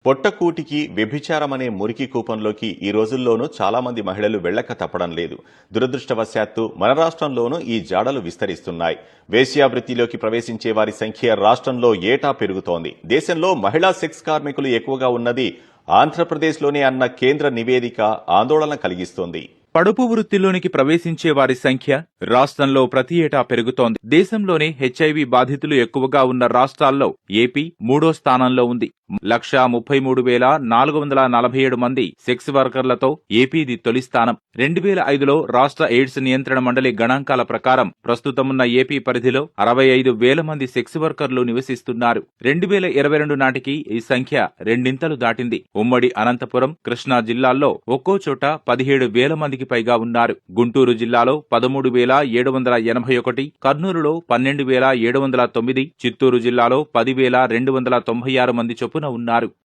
పొట్టకూటికి వ్యభిచారమనే మురికి కూపంలోకి ఈ రోజుల్లోనూ చాలా మంది మహిళలు వెళ్లక తప్పడం లేదు. దురదృష్టవశాత్తు మన రాష్ట్రంలోనూ ఈ జాడలు విస్తరిస్తున్నాయి. వేశ్యావృత్తిలోకి ప్రవేశించే వారి సంఖ్య రాష్ట్రంలో ఏటా పెరుగుతోంది. దేశంలో మహిళా సెక్స్ కార్మికులు ఎక్కువగా ఉన్నది ఆంధ్రప్రదేశ్లోనే అన్న కేంద్ర నివేదిక ఆందోళన కలిగిస్తోంది. పడుపు వృత్తిలోనికి ప్రవేశించే వారి సంఖ్య రాష్ట్రంలో ప్రతి ఏటా పెరుగుతోంది. దేశంలోనే హెచ్ఐవి బాధితులు ఎక్కువగా ఉన్న రాష్ట్రాల్లో ఏపీ 3వ స్థానంలో ఉంది. 1,33,447 మంది సెక్స్ వర్కర్లతో ఏపీది తొలి స్థానం. 2005లో రాష్ట్ర ఎయిడ్స్ నియంత్రణ మండలి గణాంకాల ప్రకారం ప్రస్తుతమున్న ఏపీ పరిధిలో 65,000 మంది సెక్స్ వర్కర్లు నివసిస్తున్నారు. 2022 నాటికి ఈ సంఖ్య రెండింతలు దాటింది. ఉమ్మడి అనంతపురం, కృష్ణా జిల్లాల్లో ఒక్కో చోట 17,000 మందికి పైగా ఉన్నారు. గుంటూరు జిల్లాలో 13,781, కర్నూలులో 12,709, చిత్తూరు జిల్లాలో 10,296 మంది చొప్పున ఉన్నారు.